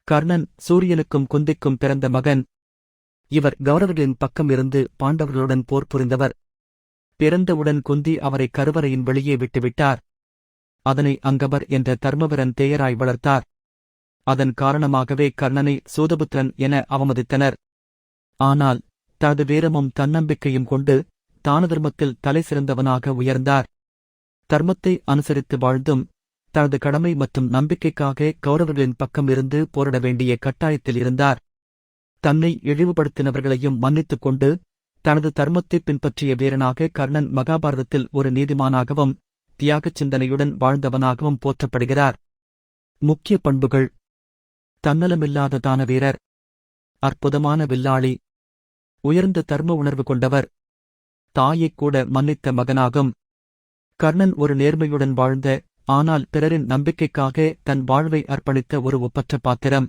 கர்ணன் சூரியனுக்கும் குந்திக்கும் பிறந்த மகன். இவர் கௌரவர்களின் பக்கம் இருந்து பாண்டவர்களுடன் போர் புரிந்தவர். பிறந்தவுடன் குந்தி அவரை கருவறையின் வெளியே விட்டுவிட்டார். அதனை அங்கவர் என்ற தர்மவரன் தேயராய் வளர்த்தார். அதன் காரணமாகவே கர்ணனை சூதபுத்திரன் என அவமதித்தனர். ஆனால் தனது வீரமும் தன்னம்பிக்கையும் கொண்டு தானதர்மத்தில் தலை சிறந்தவனாக உயர்ந்தார். தர்மத்தை அனுசரித்து வாழ்ந்தும் தனது கடமை மற்றும் நம்பிக்கைக்காக கௌரவர்களின் பக்கம் இருந்து போரிட வேண்டிய கட்டாயத்தில் இருந்தார். தன்னை இழிவுபடுத்தினவர்களையும் மன்னித்துக் கொண்டு தனது தர்மத்தை பின்பற்றிய வீரனாக கர்ணன் மகாபாரதத்தில் ஒரு நீதிமானாகவும் தியாகச் சிந்தனையுடன் வாழ்ந்தவனாகவும் போற்றப்படுகிறார். முக்கிய பண்புகள்: தன்னலமில்லாத தான வீரர், அற்புதமான வில்லாளி, உயர்ந்த தர்ம உணர்வு கொண்டவர், தாயைக் கூட மன்னித்த மகனாகும். கர்ணன் ஒரு நேர்மையுடன் வாழ்ந்த, ஆனால் பிறரின் நம்பிக்கைக்காக தன் வாழ்வை அர்ப்பணித்த ஒரு ஒப்பற்ற பாத்திரம்.